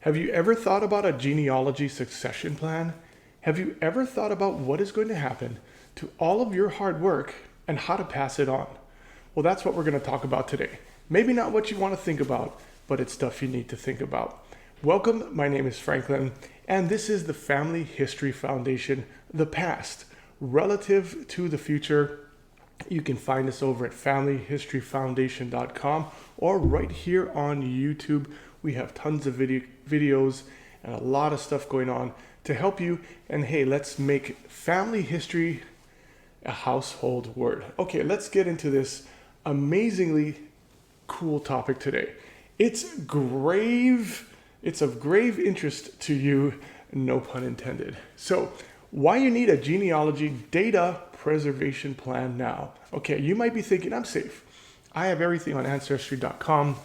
Have you ever thought about a genealogy succession plan? Have you ever thought about what is going to happen to all of your hard work and how to pass it on? Well, that's what we're going to talk about today. Maybe not what you want to think about, but it's stuff you need to think about. Welcome, my name is Franklin, and this is the Family History Foundation, the past, relative to the future. You can find us over at familyhistoryfoundation.com or right here on YouTube. We have tons of videos and a lot of stuff going on to help you. And hey, let's make family history a household word. Okay, let's get into this amazingly cool topic today. It's of grave interest to you, no pun intended. So, why you need a genealogy data preservation plan now? Okay, you might be thinking, I'm safe. I have everything on ancestry.com.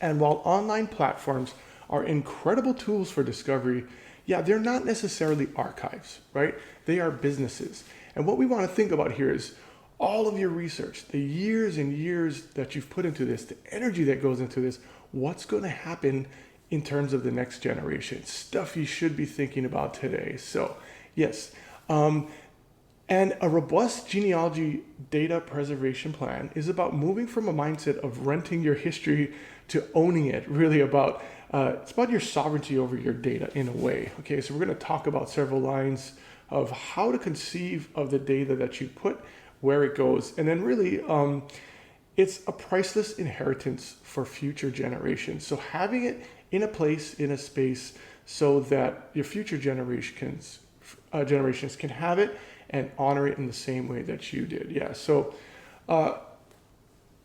And while online platforms are incredible tools for discovery, yeah, they're not necessarily archives, right? They are businesses. And what we want to think about here is all of your research, the years and years that you've put into this, the energy that goes into this, what's going to happen in terms of the next generation, stuff you should be thinking about today. So, yes. And a robust genealogy data preservation plan is about moving from a mindset of renting your history to owning it. Really about, it's about your sovereignty over your data in a way. Okay, so we're going to talk about several lines of how to conceive of the data that you put, where it goes, and then really, it's a priceless inheritance for future generations. So having it in a place, in a space, so that your future generations can have it and honor it in the same way that you did. Yeah, so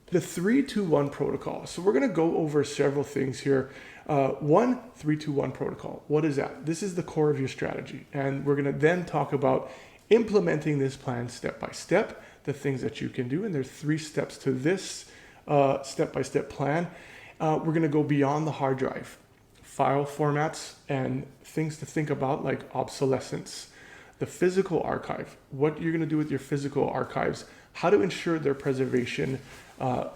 the 3-2-1 protocol. So we're going to go over several things here. 3-2-1 protocol. What is that? This is the core of your strategy. And we're going to then talk about implementing this plan step by step, the things that you can do. And there's 3 steps to this step-by-step plan. We're going to go beyond the hard drive, file formats, and things to think about like obsolescence. The physical archive, what you're going to do with your physical archives, how to ensure their preservation,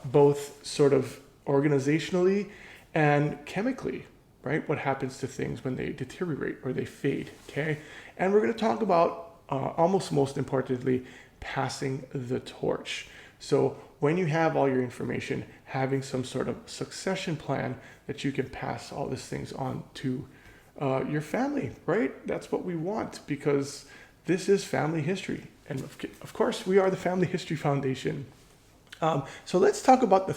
both sort of organizationally and chemically, right? What happens to things when they deteriorate or they fade, okay? And we're going to talk about, almost most importantly, passing the torch. So when you have all your information, having some sort of succession plan that you can pass all these things on to your family, right? That's what we want, because this is family history. And of course, we are the Family History Foundation. So let's talk about the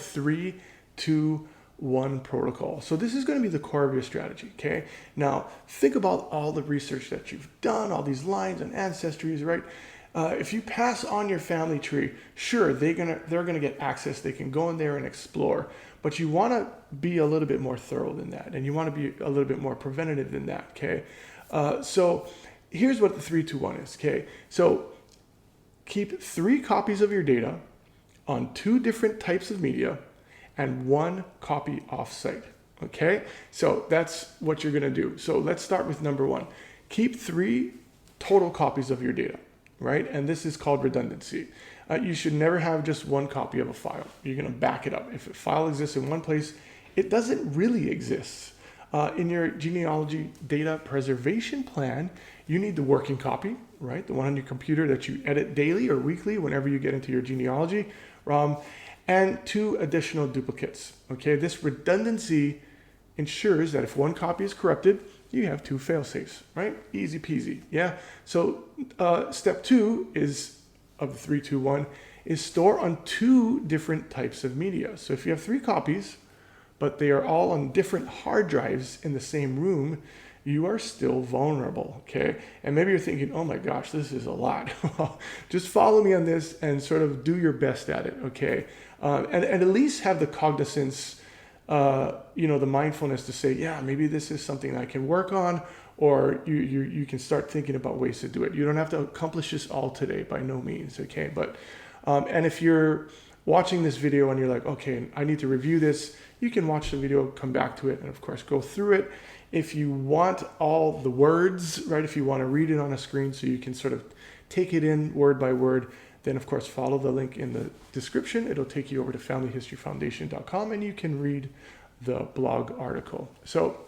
3-2-1 protocol. So this is going to be the core of your strategy, okay? Now, think about all the research that you've done, all these lines and ancestries, right? If you pass on your family tree, sure, they're gonna get access. They can go in there and explore. But you want to be a little bit more thorough than that, and you want to be a little bit more preventative than that. Okay, so here's what the 3-2-1 is. Okay, so keep 3 copies of your data on 2 different types of media, and 1 copy offsite. Okay, so that's what you're gonna do. So let's start with number 1. Keep 3 total copies of your data, right? And this is called redundancy. You should never have just 1 copy of a file. You're going to back it up. If a file exists in one place, it doesn't really exist. In your genealogy data preservation plan, you need the working copy, right? The one on your computer that you edit daily or weekly whenever you get into your genealogy, and 2 additional duplicates. Okay, this redundancy ensures that if 1 copy is corrupted, you have 2 fail-safes, right? Easy peasy, yeah? So step 2 is, of the 3-2-1, is store on 2 different types of media. So if you have 3 copies, but they are all on different hard drives in the same room, you are still vulnerable, okay? And maybe you're thinking, oh my gosh, this is a lot. Just follow me on this and sort of do your best at it, okay? And at least have the cognizance, the mindfulness to say, yeah, maybe this is something I can work on, or you can start thinking about ways to do it. You don't have to accomplish this all today, by no means, okay? But, and if you're watching this video and you're like, okay, I need to review this, you can watch the video, come back to it, and of course go through it. If you want all the words, right, if you want to read it on a screen so you can sort of take it in word by word, then of course follow the link in the description. It'll take you over to familyhistoryfoundation.com and you can read the blog article. So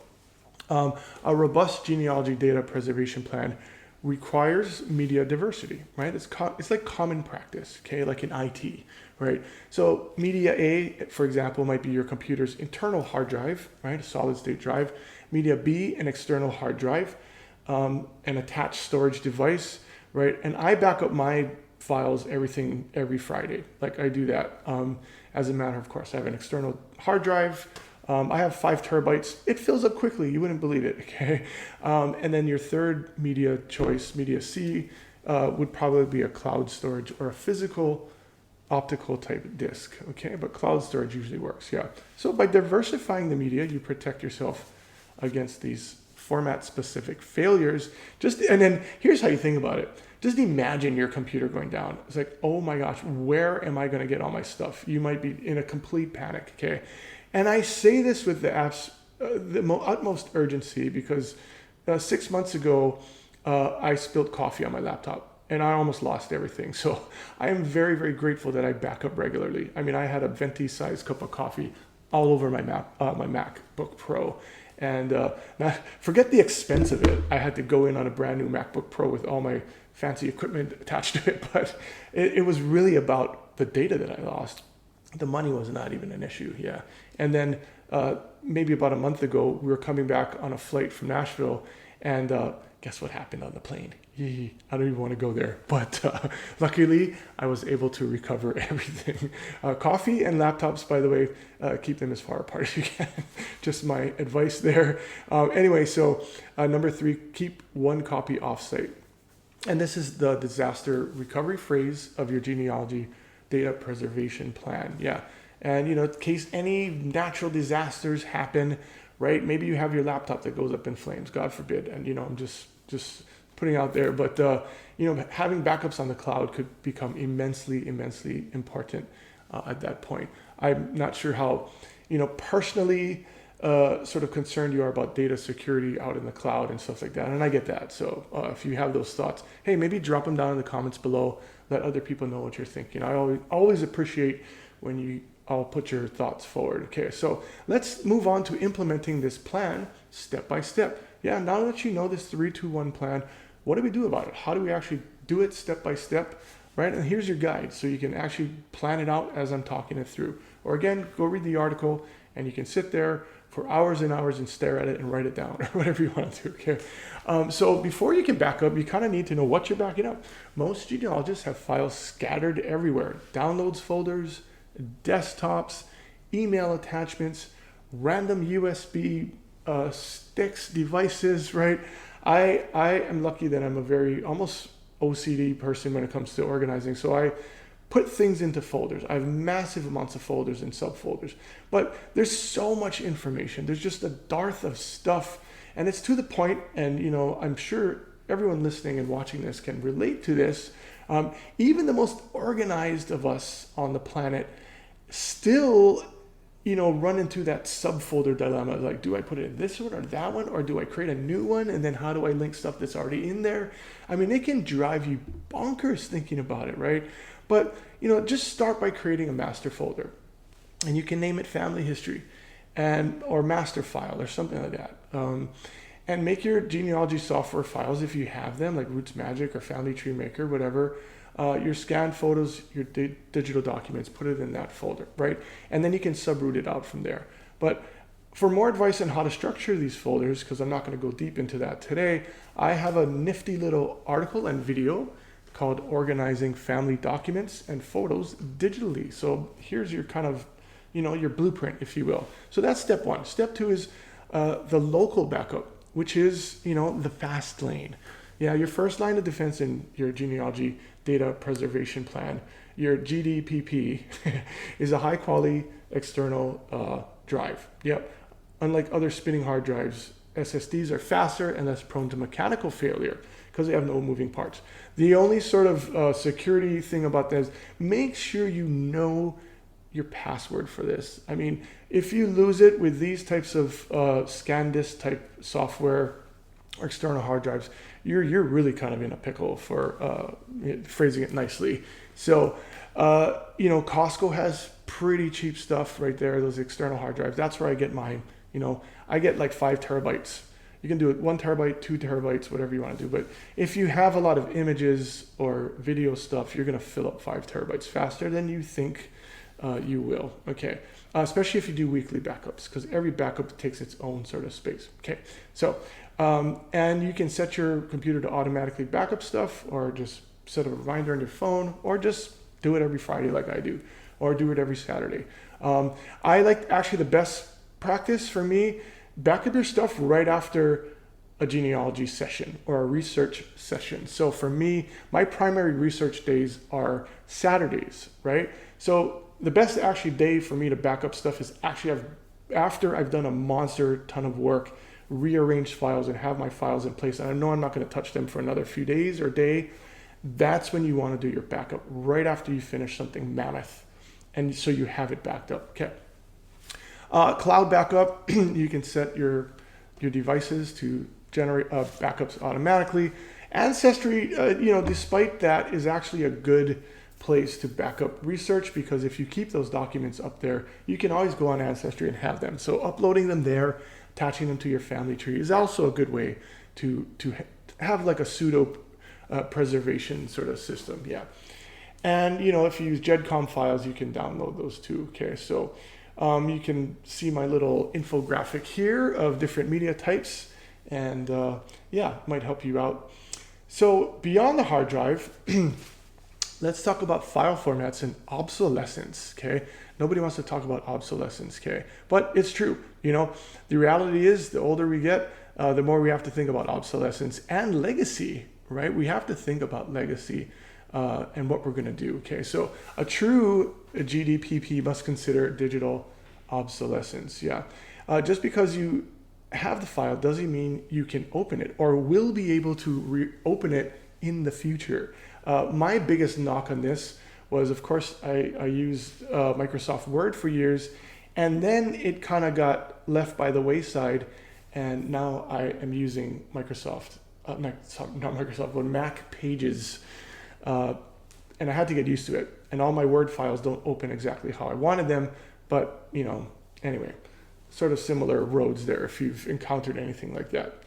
A robust genealogy data preservation plan requires media diversity, right? It's like common practice, okay, like in IT, right? So media A, for example, might be your computer's internal hard drive, right, a solid state drive. Media B, an external hard drive, an attached storage device, right? And I back up my files, everything, every Friday. Like I do that as a matter of course. I have an external hard drive. I have 5 terabytes. It fills up quickly. You wouldn't believe it. Okay. And then your third media choice, media C, would probably be a cloud storage or a physical optical type disk. Okay. But cloud storage usually works. Yeah. So by diversifying the media, you protect yourself against these format specific failures. And then here's how you think about it. Just imagine your computer going down. It's like, oh my gosh, where am I going to get all my stuff? You might be in a complete panic. Okay. And I say this with the utmost urgency because 6 months ago, I spilled coffee on my laptop and I almost lost everything. So I am very, very grateful that I back up regularly. I mean, I had a venti sized cup of coffee all over my MacBook Pro. And forget the expense of it. I had to go in on a brand new MacBook Pro with all my fancy equipment attached to it. But it was really about the data that I lost. The money was not even an issue, yeah. And then maybe about a month ago, we were coming back on a flight from Nashville, and guess what happened on the plane? I don't even want to go there. But luckily, I was able to recover everything. Coffee and laptops, by the way, keep them as far apart as you can. Just my advice there. Anyway, so number 3, keep 1 copy offsite. And this is the disaster recovery phrase of your genealogy data preservation plan. Yeah. And in case any natural disasters happen, right? Maybe you have your laptop that goes up in flames, God forbid. And I'm just putting out there, but having backups on the cloud could become immensely important at that point. I'm not sure how personally sort of concerned you are about data security out in the cloud and stuff like that, and I get that. So if you have those thoughts, hey, maybe drop them down in the comments below. Let other people know what you're thinking. I always appreciate when you all put your thoughts forward. Okay, so let's move on to implementing this plan step by step. Yeah, now that you know this 3-2-1 plan, what do we do about it? How do we actually do it step by step, right? And here's your guide, so you can actually plan it out as I'm talking it through. Or again, go read the article, and you can sit there for hours and hours and stare at it and write it down, or whatever you want to do, okay? So before you can back up, you kind of need to know what you're backing up. Most genealogists have files scattered everywhere. Downloads folders, desktops, email attachments, random USB sticks, devices, right? I am lucky that I'm a very almost OCD person when it comes to organizing. So I put things into folders. I have massive amounts of folders and subfolders, but there's so much information. There's just a dearth of stuff, and it's to the point, and I'm sure everyone listening and watching this can relate to this. Even the most organized of us on the planet still run into that subfolder dilemma. Like, do I put it in this one or that one, or do I create a new one? And then how do I link stuff that's already in there? I mean, it can drive you bonkers thinking about it, right? But, just start by creating a master folder, and you can name it family history or master file or something like that. And make your genealogy software files, if you have them, like Roots Magic or Family Tree Maker, whatever, your scanned photos, your digital documents, put it in that folder, right? And then you can subroute it out from there. But for more advice on how to structure these folders, because I'm not going to go deep into that today, I have a nifty little article and video called Organizing Family Documents and Photos Digitally. So here's your kind of, your blueprint, if you will. So that's step 1. Step 2 is the local backup, which is, the fast lane. Yeah, your first line of defense in your genealogy data preservation plan, your GDPP, is a high quality external drive. Yep. Unlike other spinning hard drives, SSDs are faster and less prone to mechanical failure because they have no moving parts. The only sort of security thing about this, make sure you know your password for this. I mean, if you lose it with these types of ScanDisk type software or external hard drives, you're really kind of in a pickle, for phrasing it nicely. So, Costco has pretty cheap stuff right there, those external hard drives. That's where I get mine. I get like 5 terabytes. You can do it 1 terabyte, 2 terabytes, whatever you want to do. But if you have a lot of images or video stuff, you're going to fill up 5 terabytes faster than you think you will. Okay, especially if you do weekly backups, because every backup takes its own sort of space. Okay, so and you can set your computer to automatically backup stuff, or just set a reminder on your phone, or just do it every Friday like I do, or do it every Saturday. I like, actually, the best practice for me, back up your stuff right after a genealogy session or a research session. So for me, my primary research days are Saturdays, right? So the best actually day for me to back up stuff is actually after I've done a monster ton of work, rearranged files and have my files in place, and I know I'm not going to touch them for another few days or day. That's when you want to do your backup, right after you finish something mammoth, and so you have it backed up. Okay. Cloud backup, you can set your devices to generate backups automatically. Ancestry, despite that, is actually a good place to back up research, because if you keep those documents up there, you can always go on Ancestry and have them. So uploading them there, attaching them to your family tree is also a good way to have like a pseudo preservation sort of system. Yeah. And if you use GEDCOM files, you can download those too. Okay, so you can see my little infographic here of different media types, and might help you out. So beyond the hard drive, let's talk about file formats and obsolescence. Okay, nobody wants to talk about obsolescence. Okay, but it's true. The reality is, the older we get, the more we have to think about obsolescence and legacy. Right, we have to think about legacy and what we're going to do. Okay, so a true GDPP must consider digital obsolescence. Yeah, just because you have the file doesn't mean you can open it or will be able to reopen it in the future. My biggest knock on this was, of course, I used Microsoft Word for years, and then it kind of got left by the wayside, and now I am using Mac Pages, and I had to get used to it. And all my Word files don't open exactly how I wanted them, but anyway, sort of similar roads there if you've encountered anything like that.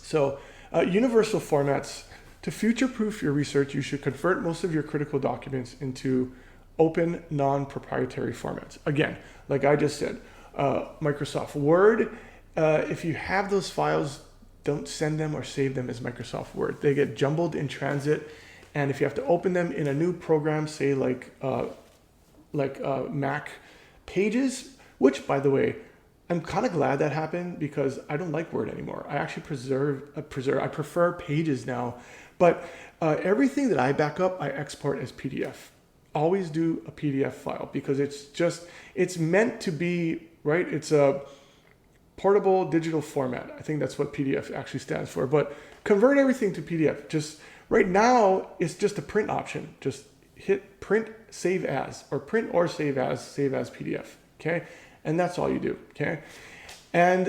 So universal formats. To future-proof your research, you should convert most of your critical documents into open, non-proprietary formats. Again, like I just said, Microsoft Word, if you have those files, don't send them or save them as Microsoft Word. They get jumbled in transit, and if you have to open them in a new program, say like Mac Pages, which, by the way, I'm kind of glad that happened, because I don't like Word anymore. I actually I prefer Pages now, but everything that I back up, I export as PDF. Always do a PDF file, because it's meant to be, right? It's a portable digital format. I think that's what PDF actually stands for, but convert everything to PDF. Just right now, it's just a print option. Just hit print, save as, or print or save as PDF. Okay. And that's all you do. Okay. And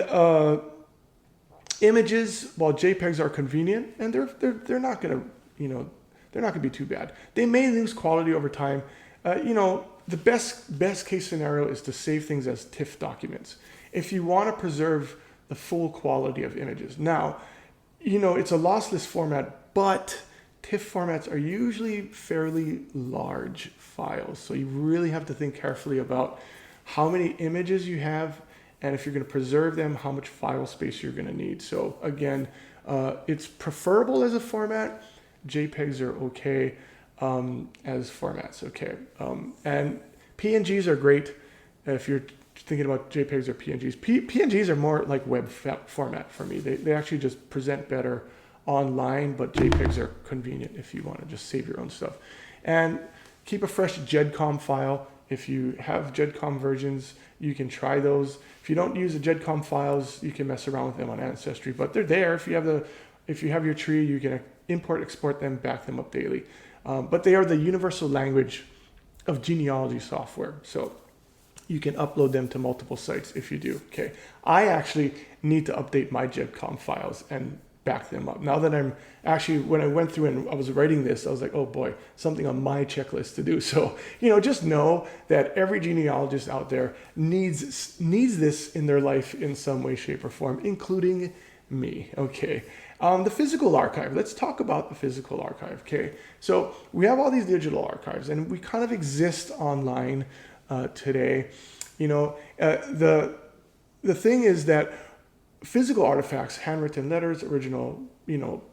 images, while JPEGs are convenient, and they're not gonna, they're not gonna be too bad. They may lose quality over time. The best case scenario is to save things as TIFF documents if you want to preserve the full quality of images. Now, it's a lossless format, but TIFF formats are usually fairly large files. So you really have to think carefully about how many images you have, and if you're going to preserve them, how much file space you're going to need. So again, it's preferable as a format. JPEGs are okay as formats. Okay, and PNGs are great if you're thinking about JPEGs or PNGs. PNGs are more like web format for me. They actually just present better online, but JPEGs are convenient if you want to just save your own stuff. And keep a fresh GEDCOM file. If you have GEDCOM versions, you can try those. If you don't use the GEDCOM files, you can mess around with them on Ancestry, but they're there. If you have your tree, you can import, export them, back them up daily. But they are the universal language of genealogy software. So you can upload them to multiple sites if you do. Okay. I actually need to update my GEDCOM files and back them up. Now that when I went through and I was writing this, I was like, oh boy, something on my checklist to do. So, just know that every genealogist out there needs this in their life in some way, shape, or form, including me. Okay. The physical archive. Let's talk about the physical archive. Okay. So we have all these digital archives, and we kind of exist online today. The thing is that physical artifacts, handwritten letters, original,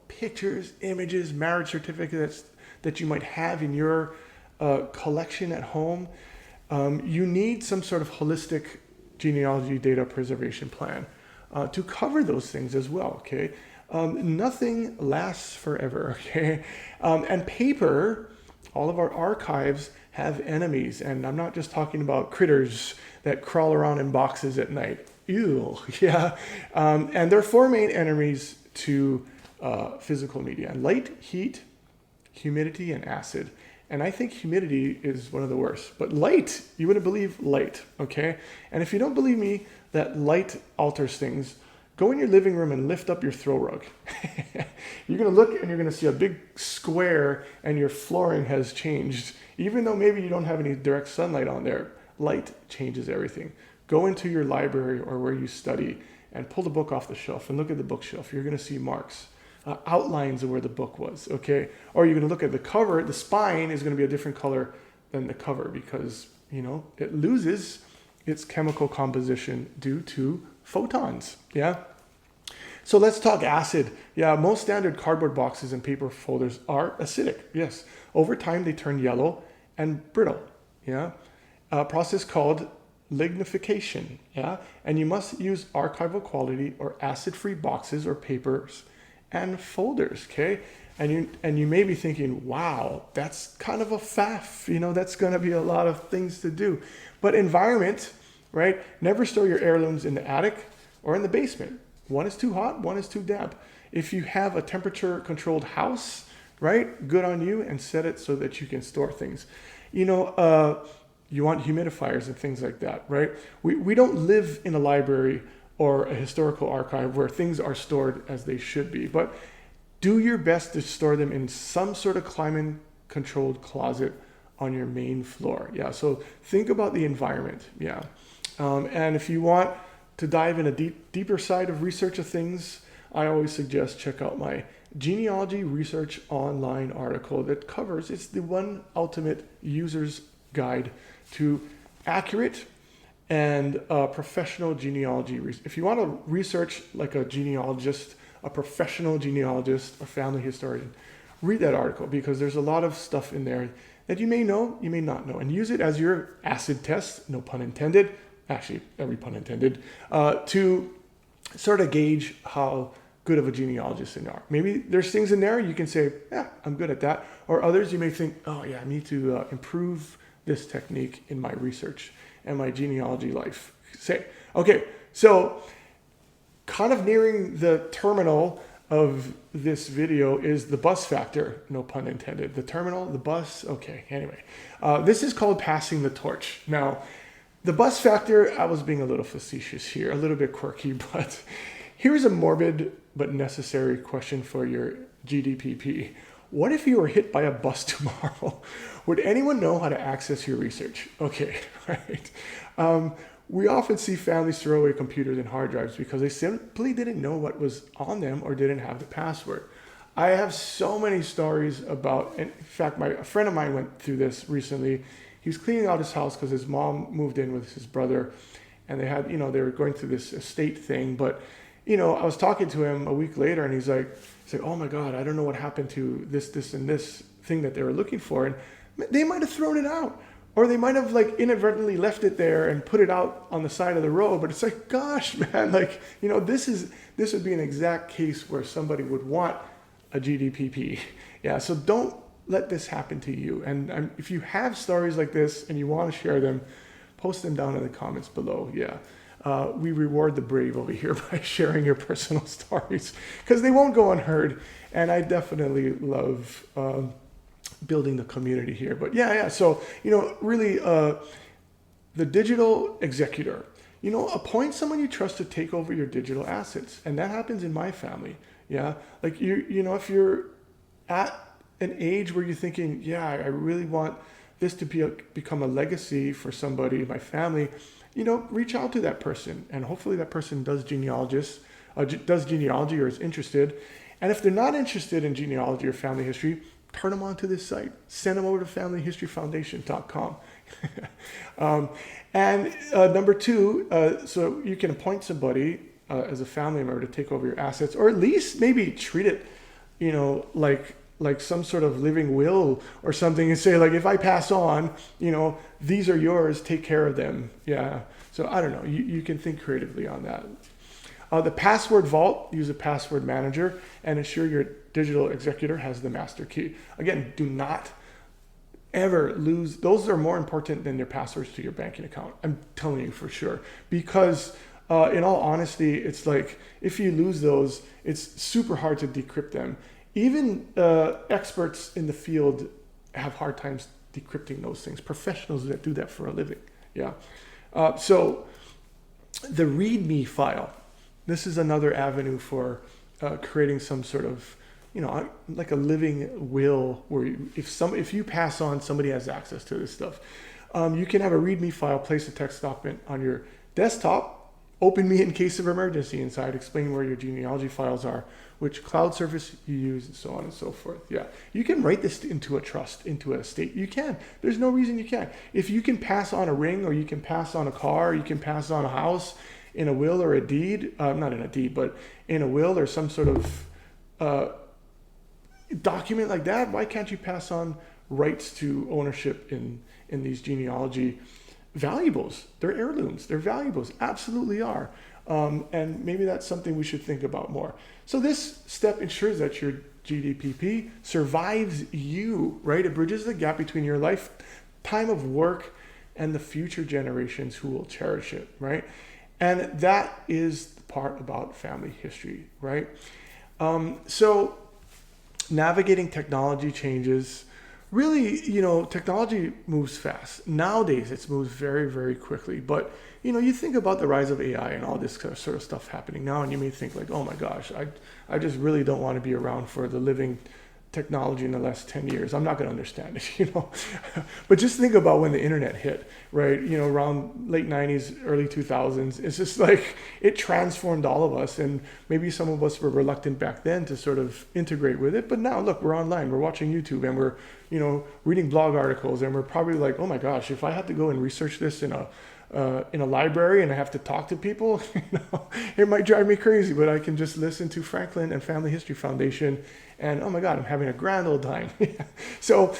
pictures, images, marriage certificates that you might have in your collection at home, you need some sort of holistic genealogy data preservation plan to cover those things as well. Okay, nothing lasts forever. Okay, and paper, all of our archives have enemies, and I'm not just talking about critters that crawl around in boxes at night. Ew, yeah. And there are four main enemies to physical media: light, heat, humidity, and acid. And I think humidity is one of the worst. But light, you wouldn't believe light, okay? And if you don't believe me that light alters things, go in your living room and lift up your throw rug. You're gonna look and you're gonna see a big square and your flooring has changed. Even though maybe you don't have any direct sunlight on there, light changes everything. Go into your library or where you study and pull the book off the shelf and look at the bookshelf. You're gonna see marks. Outlines of where the book was, okay? Or you're gonna look at the cover, the spine is gonna be a different color than the cover because, it loses its chemical composition due to photons, yeah? So let's talk acid. Yeah, most standard cardboard boxes and paper folders are acidic, yes. Over time, they turn yellow and brittle, yeah? A process called lignification, yeah? And you must use archival quality or acid-free boxes or papers and folders, okay? And you may be thinking, wow, that's kind of a faff, that's gonna be a lot of things to do. But environment, right? Never store your heirlooms in the attic or in the basement. One is too hot, one is too damp. If you have a temperature controlled house, right? Good on you, and set it so that you can store things. You want humidifiers and things like that, right? We don't live in a library or a historical archive where things are stored as they should be. But do your best to store them in some sort of climate-controlled closet on your main floor. Yeah, so think about the environment, yeah. And if you want to dive in a deeper side of research of things, I always suggest check out my Genealogy Research online article that covers, it's the one ultimate user's guide to accurate and professional genealogy. If you want to research like a genealogist, a professional genealogist, or family historian, read that article because there's a lot of stuff in there that you may know, you may not know, and use it as your acid test, no pun intended, actually every pun intended, to sort of gauge how good of a genealogist you are. Maybe there's things in there you can say, yeah, I'm good at that. Or others you may think, oh yeah, I need to improve this technique in my research and my genealogy life. Okay, so kind of nearing the terminal of this video is the bus factor, no pun intended. The terminal, the bus, okay, anyway. This is called passing the torch. Now, the bus factor, I was being a little facetious here, a little bit quirky, but here's a morbid but necessary question for your GDPP. What if you were hit by a bus tomorrow? Would anyone know how to access your research? Okay, right. We often see families throw away computers and hard drives because they simply didn't know what was on them or didn't have the password. I have so many stories about, in fact, a friend of mine went through this recently. He was cleaning out his house because his mom moved in with his brother and they had, they were going through this estate thing. But, I was talking to him a week later and he's like, oh my God, I don't know what happened to this, and this thing that they were looking for. And they might have thrown it out. Or they might have inadvertently left it there and put it out on the side of the road. But it's like, gosh, man, this would be an exact case where somebody would want a GDPP. Yeah, so don't let this happen to you. And if you have stories like this and you want to share them, post them down in the comments below. Yeah, we reward the brave over here by sharing your personal stories because they won't go unheard. And I definitely love building the community here. But yeah. So, really the digital executor, appoint someone you trust to take over your digital assets. And that happens in my family. Yeah. If you're at an age where you're thinking, yeah, I really want this to become a legacy for somebody in my family, reach out to that person. And hopefully that person does genealogist does genealogy or is interested. And if they're not interested in genealogy or family history, turn them on to this site. Send them over to familyhistoryfoundation.com. And number two, so you can appoint somebody as a family member to take over your assets, or at least maybe treat it, like some sort of living will or something, and say, like, if I pass on, these are yours, take care of them. Yeah. So I don't know. You can think creatively on that. The password vault, use a password manager and ensure your digital executor has the master key. Again, do not ever lose. Those are more important than your passwords to your banking account. I'm telling you for sure. Because in all honesty, it's like if you lose those, it's super hard to decrypt them. Even experts in the field have hard times decrypting those things. Professionals that do that for a living. Yeah. So the README file. This is another avenue for creating some sort of, like a living will, where if you pass on, somebody has access to this stuff. You can have a README file, place a text document on your desktop, open me in case of emergency inside, explain where your genealogy files are, which cloud service you use, and so on and so forth. Yeah, you can write this into a trust, into a estate. You can. There's no reason you can't. If you can pass on a ring, or you can pass on a car, you can pass on a house in a will or a deed, not in a deed, but in a will or some sort of document like that, why can't you pass on rights to ownership in these genealogy valuables? They're heirlooms, they're valuables, absolutely are. And maybe that's something we should think about more. So this step ensures that your GDPP survives you, right? It bridges the gap between your lifetime of work and the future generations who will cherish it, right? And that is the part about family history, right? So navigating technology changes. Really, technology moves fast. Nowadays, it moves very, very quickly. But, you think about the rise of AI and all this sort of stuff happening now, and you may think like, oh my gosh, I just really don't want to be around for the living technology in the last 10 years. I'm not going to understand it, But just think about when the internet hit, right? Around late 90s, early 2000s. It's just like it transformed all of us, and maybe some of us were reluctant back then to sort of integrate with it. But now, look, we're online, we're watching YouTube, and we're, reading blog articles, and we're probably like, oh my gosh, if I had to go and research this in a library and I have to talk to people, it might drive me crazy, but I can just listen to Franklin and Family History Foundation, and oh my God, I'm having a grand old time. So,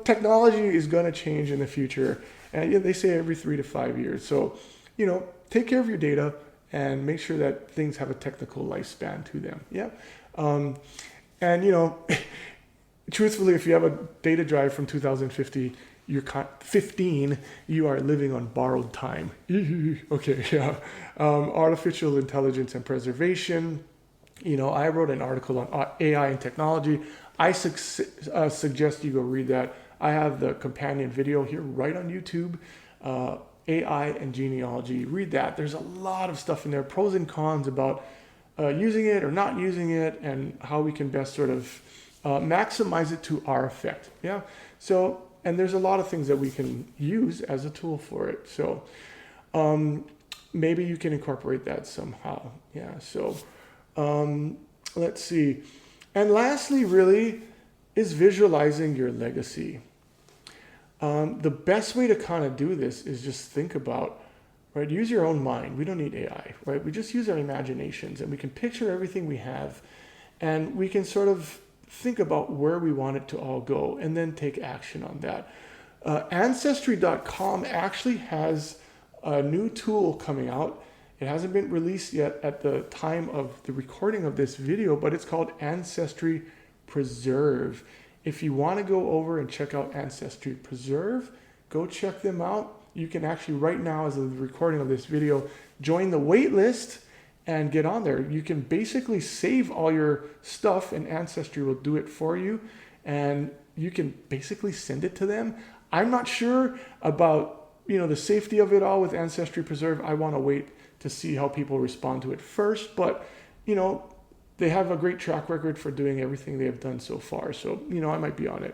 technology is going to change in the future, and they say every 3 to 5 years. So, take care of your data and make sure that things have a technical lifespan to them. Yeah. And, truthfully, if you have a data drive from 2015, you are living on borrowed time. Okay, yeah. Artificial intelligence and preservation. I wrote an article on AI and technology. I suggest you go read that. I have the companion video here right on YouTube. AI and genealogy. Read that. There's a lot of stuff in there, pros and cons about using it or not using it, and how we can best sort of maximize it to our effect. Yeah. So, and there's a lot of things that we can use as a tool for it. So maybe you can incorporate that somehow. Yeah. So let's see. And lastly, really, is visualizing your legacy. The best way to kind of do this is just think about, right? Use your own mind. We don't need AI, right? We just use our imaginations, and we can picture everything we have, and we can sort of think about where we want it to all go, and then take action on that. Ancestry.com actually has a new tool coming out. It hasn't been released yet at the time of the recording of this video, but it's called Ancestry Preserve. If you want to go over and check out Ancestry Preserve, go check them out. You can actually right now, as of the recording of this video, join the wait list and get on there. You can basically save all your stuff, and Ancestry will do it for you, and you can basically send it to them. I'm not sure about the safety of it all with Ancestry Preserve. I want to wait to see how people respond to it first, but they have a great track record for doing everything they have done so far, so I might be on it.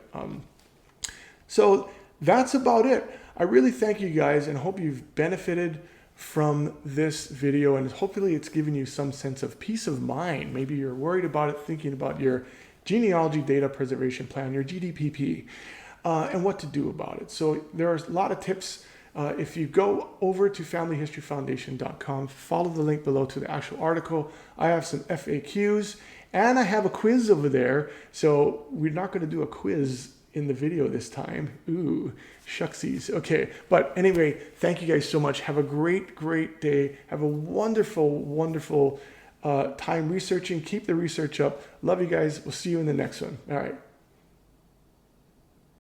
So that's about it. I really thank you guys, and hope you've benefited from this video, and hopefully it's given you some sense of peace of mind. Maybe you're worried about it, thinking about your Genealogy Data Preservation Plan, your GDPP, and what to do about it. So there are a lot of tips. If you go over to familyhistoryfoundation.com, follow the link below to the actual article. I have some FAQs and I have a quiz over there. So we're not going to do a quiz in the video this time. Ooh, shucksies. Okay. But anyway, thank you guys so much. Have a great, great day. Have a wonderful, wonderful time researching. Keep the research up. Love you guys. We'll see you in the next one. All right.